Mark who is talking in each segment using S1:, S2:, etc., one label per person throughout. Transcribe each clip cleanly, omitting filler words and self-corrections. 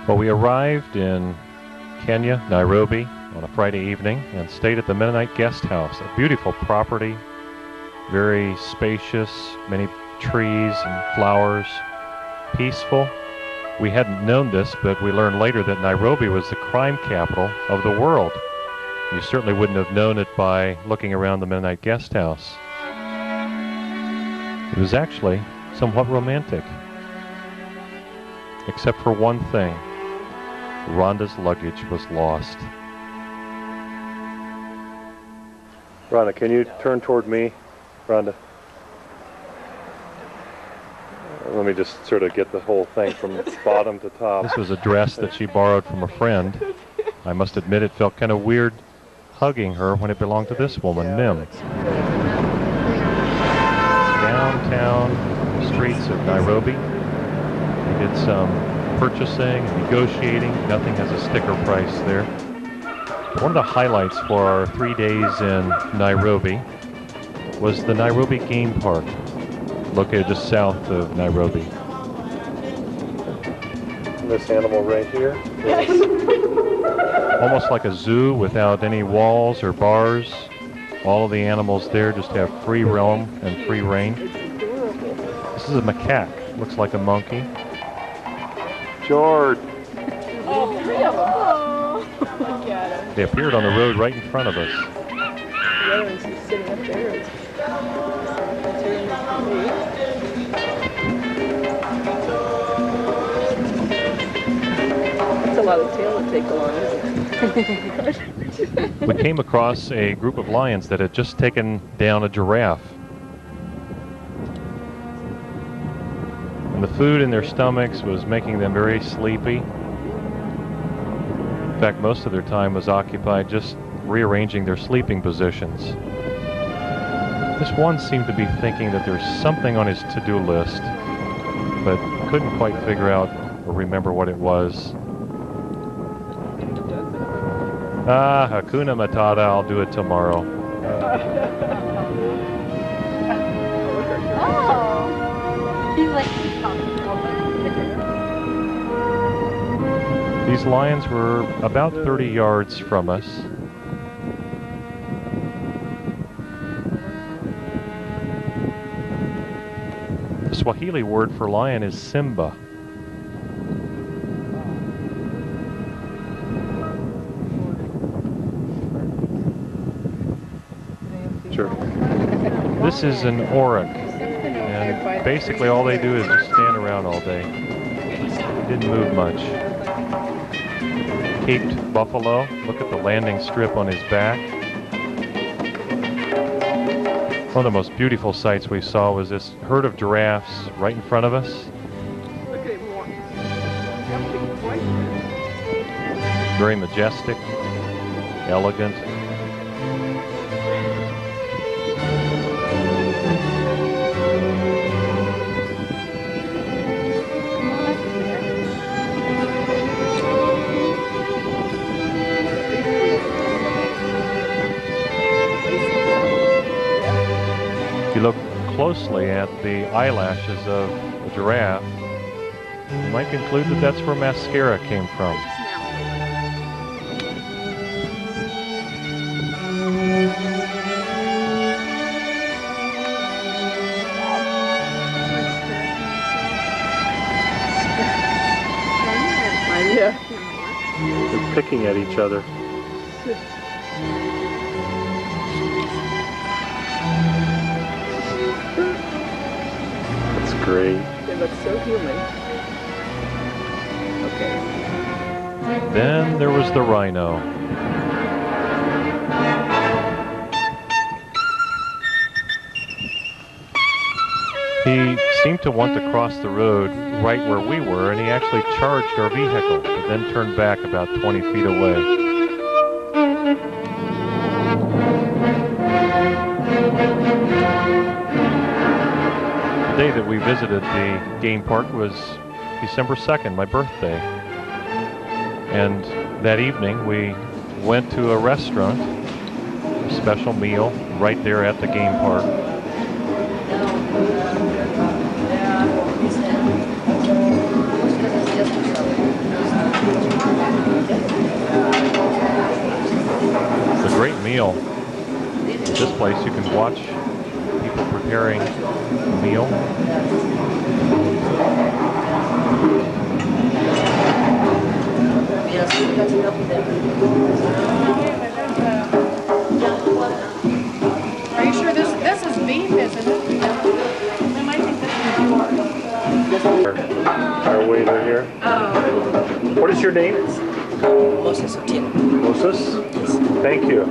S1: Well, we arrived in Kenya, Nairobi, on a Friday evening and stayed at the Mennonite Guest House, a beautiful property, very spacious, many trees and flowers, peaceful. We hadn't known this, but we learned later that Nairobi was the crime capital of the world. You certainly wouldn't have known it by looking around the Mennonite Guest House. It was actually somewhat romantic, except for one thing. Rhonda's luggage was lost. Rhonda, can you turn toward me? Rhonda. Let me just sort of get the whole thing from bottom to top. This was a dress that she borrowed from a friend. I must admit it felt kind of weird hugging her when it belonged to this woman, Mim. Downtown streets of Nairobi. We did some purchasing, negotiating. Nothing has a sticker price there. One of the highlights for our 3 days in Nairobi was the Nairobi Game Park, located just south of Nairobi. This animal right here is almost like a zoo without any walls or bars. All of the animals there just have free roam and free reign. This is a macaque, looks like a monkey. George!
S2: Oh, 3 of them. Oh, look at him.
S1: They appeared on the road right in front of us.
S2: The other one's just sitting up there. That's a lot of tail to take along, isn't it?
S1: We came across a group of lions that had just taken down a giraffe. And the food in their stomachs was making them very sleepy. In fact, most of their time was occupied just rearranging their sleeping positions. This one seemed to be thinking that there's something on his to-do list, but couldn't quite figure out or remember what it was. Ah, Hakuna Matata, I'll do it tomorrow.
S3: Oh, he's like,
S1: these lions were about 30 yards from us. The Swahili word for lion is Simba. Sure. This is an auroch, and basically all they do is just stand around all day. Didn't move much. Caped buffalo, look at the landing strip on his back. One of the most beautiful sights we saw was this herd of giraffes right in front of us. Very majestic, elegant. If you look closely at the eyelashes of the giraffe, you might conclude that that's where mascara came from. They're picking at each other. That's great.
S2: They look so human. Okay.
S1: Then there was the rhino. He seemed to want to cross the road right where we were, and he actually charged our vehicle, but then turned back about 20 feet away. The day that we visited the game park was December 2nd, my birthday. And that evening we went to a restaurant, a special meal right there at the game park. It's a great meal. This place you can watch people preparing a meal.
S4: Are you sure this is beef, isn't it? I think this is yours.
S1: Our waiter here. What is your name?
S5: Moses.
S1: Moses? Thank you.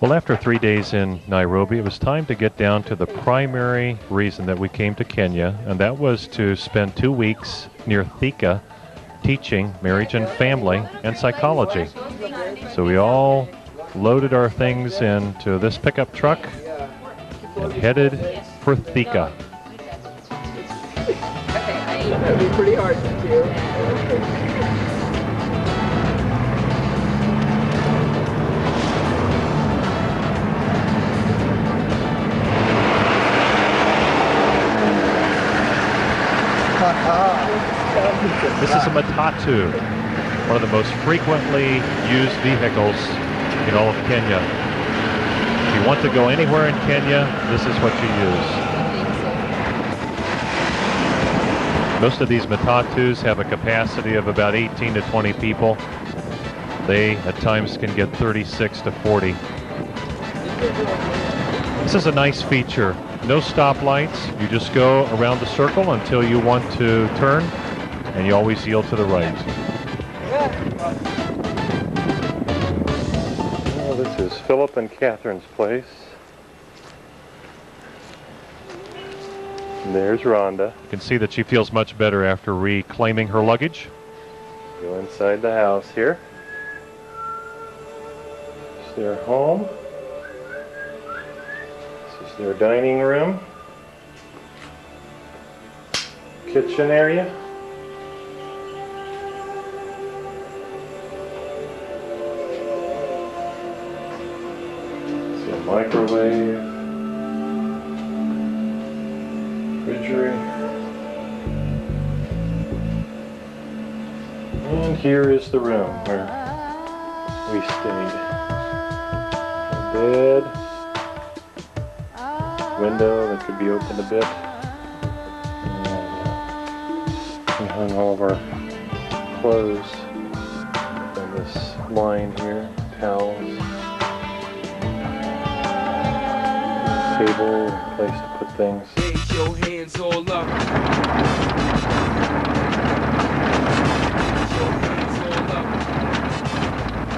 S1: Well, after 3 days in Nairobi, it was time to get down to the primary reason that we came to Kenya, and that was to spend 2 weeks near Thika teaching marriage and family and psychology. So we all loaded our things into this pickup truck and headed for Thika.
S2: That'd be pretty hard to do.
S1: This is a matatu, one of the most frequently used vehicles in all of Kenya. If you want to go anywhere in Kenya, this is what you use. Most of these matatus have a capacity of about 18 to 20 people. They, at times, can get 36 to 40. This is a nice feature. No stoplights. You just go around the circle until you want to turn, and you always yield to the right. Well, this is Philip and Catherine's place. And there's Rhonda. You can see that she feels much better after reclaiming her luggage. Go inside the house here. It's their home. This is their dining room. Kitchen area. See a microwave. Refrigerator. And here is the room where we stayed. A bed. Window that could be opened a bit. hung all of our clothes on this line here, towels, table, place to put things.
S6: Raise your hands all up.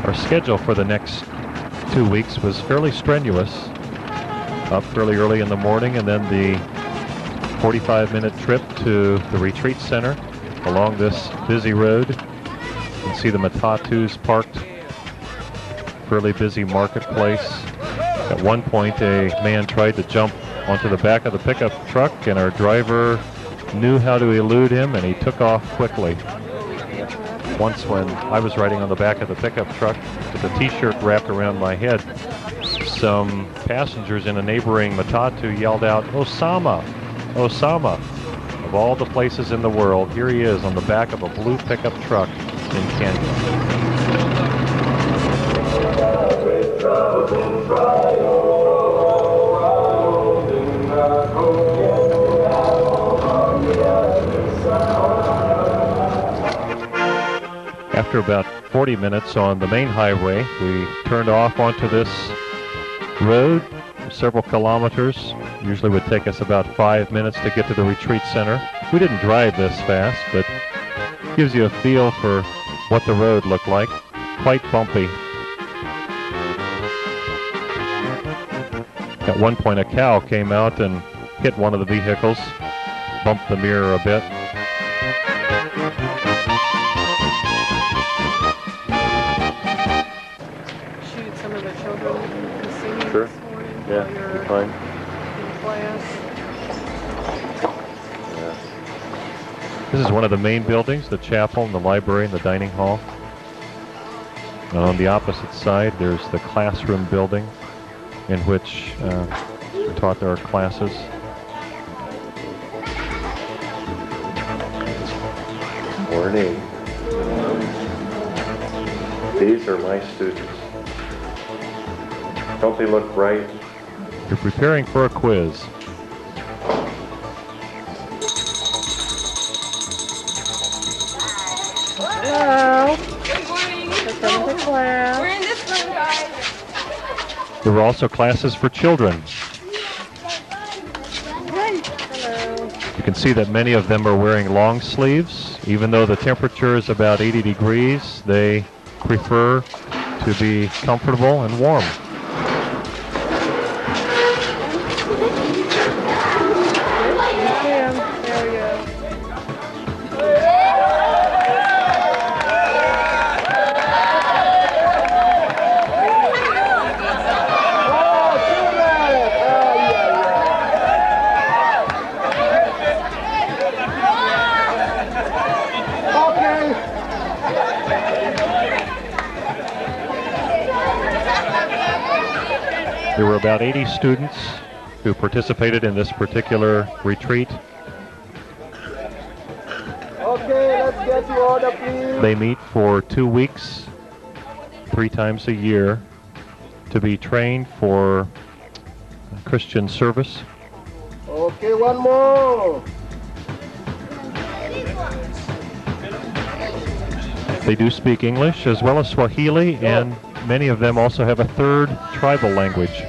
S1: Our schedule for the next 2 weeks was fairly strenuous. Up fairly early in the morning, and then the 45-minute trip to the retreat center along this busy road. You can see the matatus parked, fairly busy marketplace. At one point, a man tried to jump onto the back of the pickup truck, and our driver knew how to elude him, and he took off quickly. Once when I was riding on the back of the pickup truck with a t-shirt wrapped around my head, some passengers in a neighboring matatu yelled out, "Osama! Osama!" Of all the places in the world, here he is on the back of a blue pickup truck in Kenya. After about 40 minutes on the main highway, we turned off onto this road, several kilometers. Usually would take us about 5 minutes to get to the retreat center. We didn't drive this fast, but gives you a feel for what the road looked like. Quite bumpy. At one point, a cow came out and hit one of the vehicles, bumped the mirror a bit.
S4: Shoot some of the children singing
S1: Sure.
S4: this morning
S1: Yeah,
S4: while you're
S1: you're fine.
S4: in class.
S1: Yeah. This is one of the main buildings, the chapel and the library and the dining hall. And on the opposite side, there's the classroom building in which we taught our classes. Morning. These are my students. Don't they look bright? You're preparing for a quiz.
S4: Hello.
S3: Good morning.
S4: Welcome to class.
S3: We're in this room, guys.
S1: There were also classes for children.
S4: Hello.
S1: You can see that many of them are wearing long sleeves. Even though the temperature is about 80 degrees, they prefer to be comfortable and warm.
S4: There we go.
S1: There were about 80 students who participated in this particular retreat.
S7: Okay, let's get to order, please.
S1: They meet for 2 weeks, 3 times a year, to be trained for Christian service.
S7: Okay, one more.
S1: They do speak English as well as Swahili, and many of them also have a third tribal language.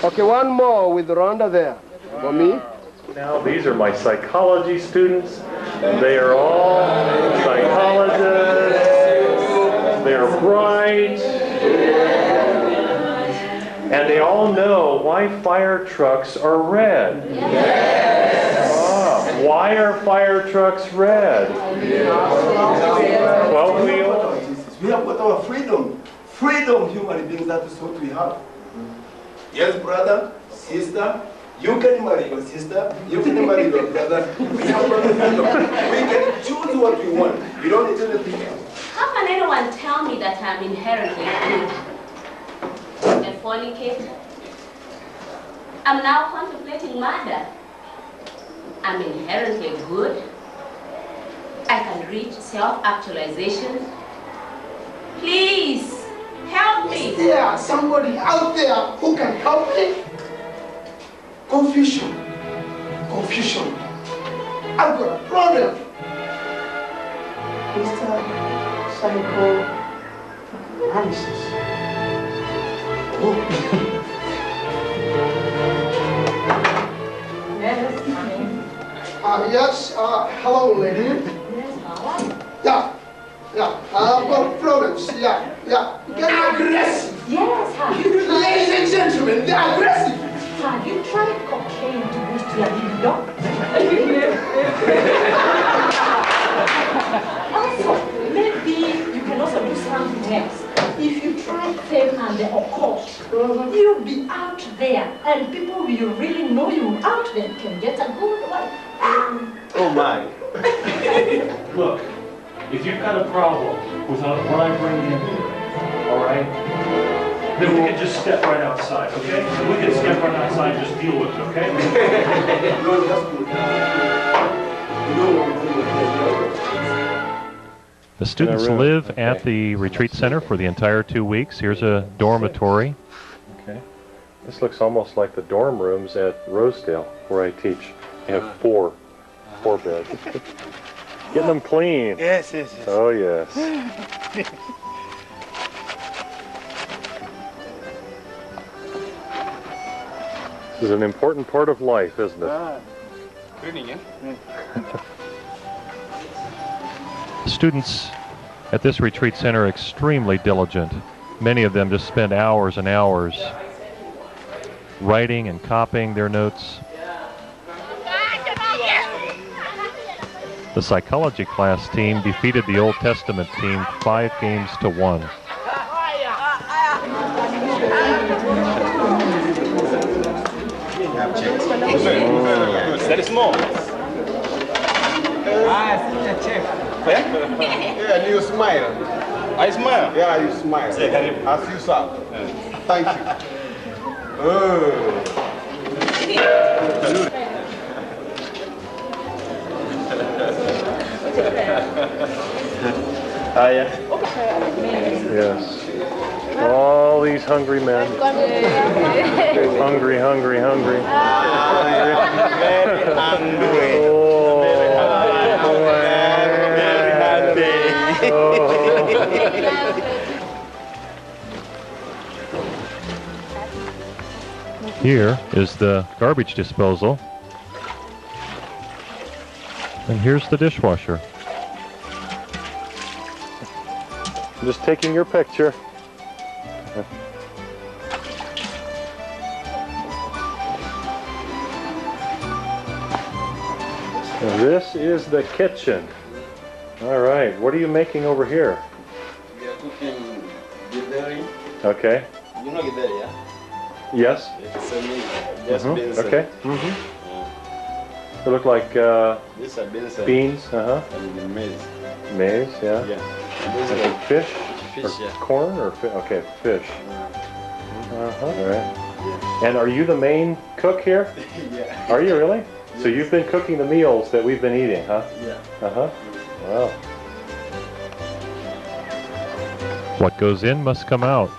S7: Okay, one more with Rhonda there. For me.
S1: Now, these are my psychology students. They are all psychologists. They're bright. And they all know why fire trucks are red. Yes. Why are fire trucks red? 12 wheel.
S8: We have got our freedom. Freedom, human beings, that is what we have. Yes, brother, sister, you can marry your sister, you can marry your brother. We have got freedom. We can choose what we want. We don't need anything else.
S9: How can anyone tell me that I'm inherently good? A fornicator? I'm now contemplating murder. I'm inherently good. I can reach self-actualization? Please, help me.
S7: Is there somebody out there who can help me? Confusion. Confusion. I've got a problem. Mr. Psychoanalysis. Oh. Yes, hello, lady. Yeah, I've got problems. Yeah. They're aggressive.
S10: Yes,
S7: Ladies and gentlemen, they're aggressive.
S10: have you tried cocaine to boost your libido? Also, maybe you can also do something else. If you try fame and the occult, you'll be out there, and people will really know you out there can get a good life.
S8: Oh my.
S1: Look, if you've got a problem with what I bring in here, all right, then we can just step right outside, okay? We can step right outside and just deal with it, okay? The students live at the retreat center for the entire 2 weeks. Here's a dormitory. Okay. This looks almost like the dorm rooms at Rosedale where I teach. They have four beds. Getting them clean.
S11: Yes.
S1: Oh, yes. This is an important part of life, isn't it? Students at this retreat center are extremely diligent. Many of them just spend hours and hours writing and copying their notes. The psychology class team defeated the Old Testament team 5-1.
S11: That is small.
S8: Yeah, and you smile.
S11: I smile.
S8: Yeah, you smile. As you saw. Thank you.
S1: Yes. All these hungry men. Hungry.
S11: Very hungry.
S1: Here is the garbage disposal. And here's the dishwasher. I'm just taking your picture. And this is the kitchen. All right, what are you making over here?
S8: We are cooking githeri.
S1: Okay.
S8: You know githeri, yeah?
S1: Yes.
S8: It's just beans.
S1: Okay. They look like
S8: These are beans.
S1: beans.
S8: And maize.
S1: Maize. Yeah.
S8: Yeah.
S1: Is it fish?
S8: Fish,
S1: or
S8: yeah.
S1: corn or okay, fish. All right.
S8: Yeah.
S1: And are you the main cook here?
S8: Yeah.
S1: Are you really? So you've been cooking the meals that we've been eating, huh?
S8: Yeah.
S1: Wow. What goes in must come out.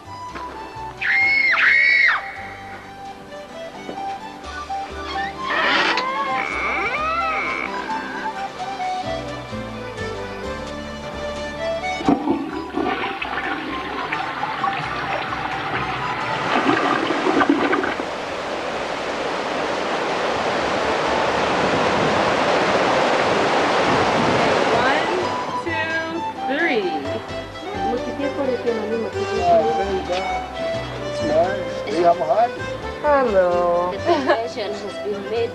S2: Hello.
S9: The preparation has been made.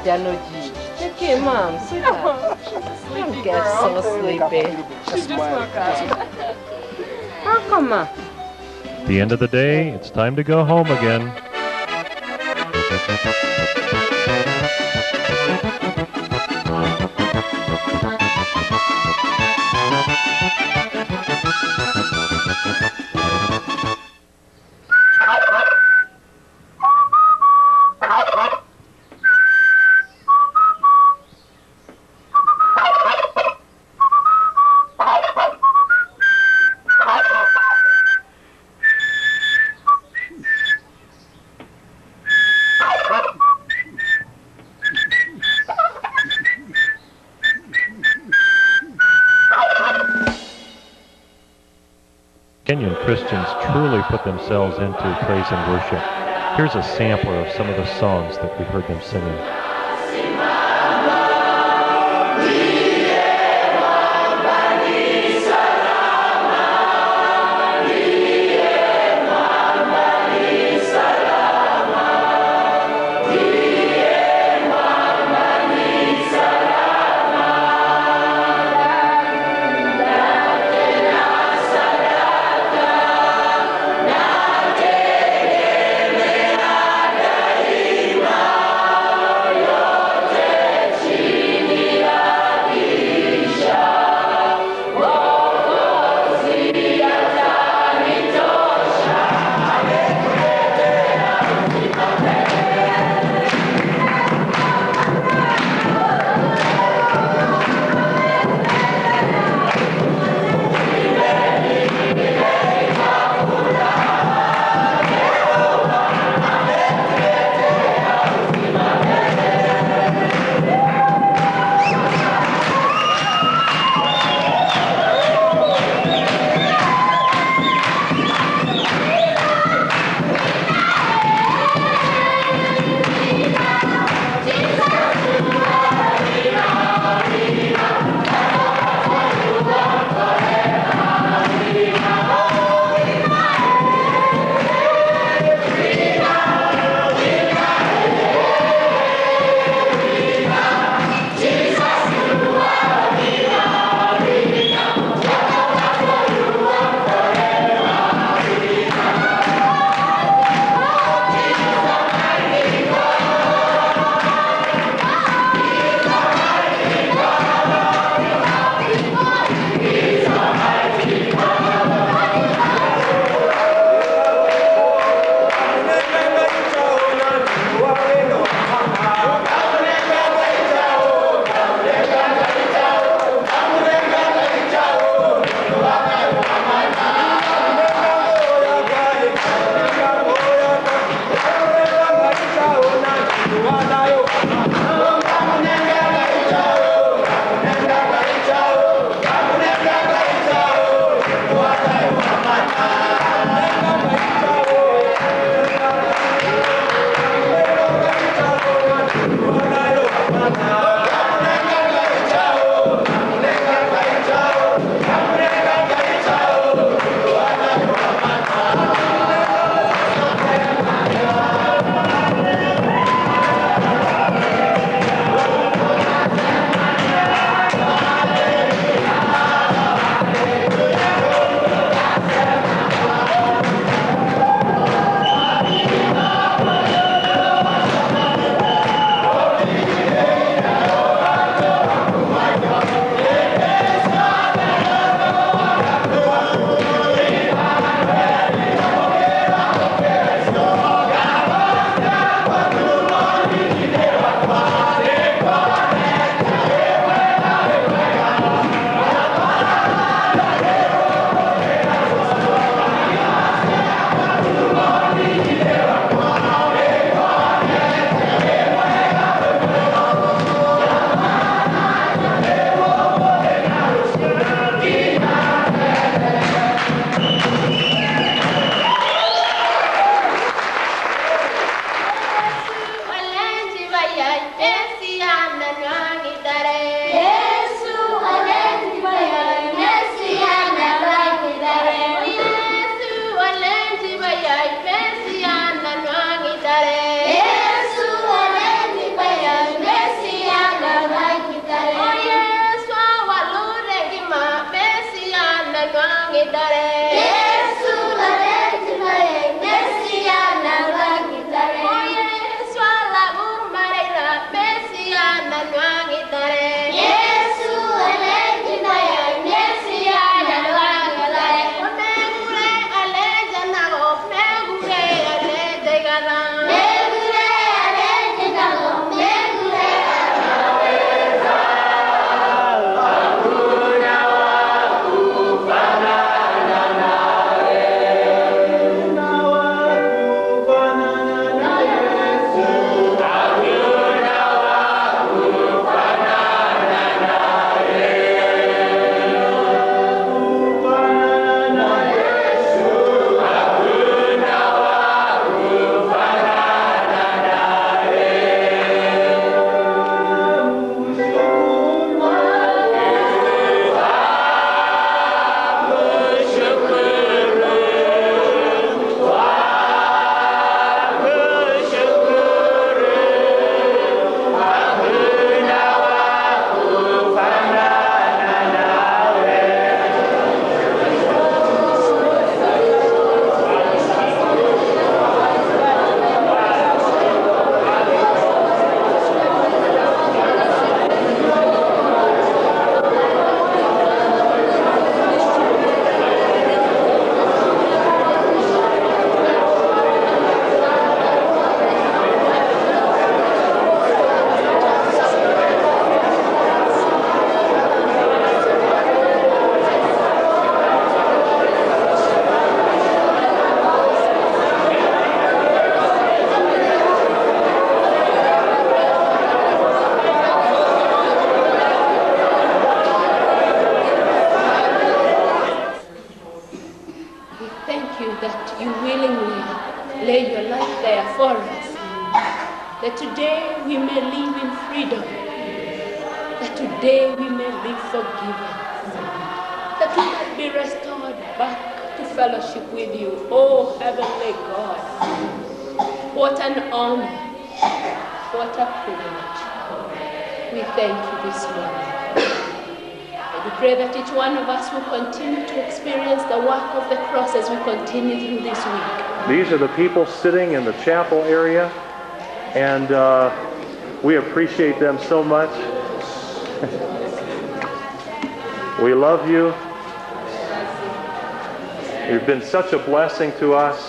S2: Janoji. Okay, Mom, sit down. Don't get so sleepy.
S3: She just woke up.
S2: How come, Ma?
S1: At the end of the day, it's time to go home again. put themselves into praise and worship. Here's a sampler of some of the songs that we heard them singing.
S12: Yeah.
S9: that today we may live in freedom, that today we may live forgiven, that we might be restored back to fellowship with you. Oh, heavenly God, what an honor, what a privilege. We thank you this morning. And we pray that each one of us will continue to experience the work of the cross as we continue through this week.
S1: These are the people sitting in the chapel area, and we appreciate them so much. We love you. You've been such a blessing to us,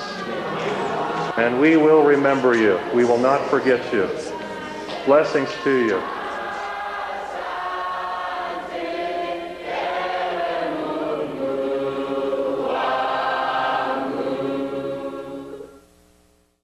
S1: and we will remember you. We will not forget you. Blessings to you.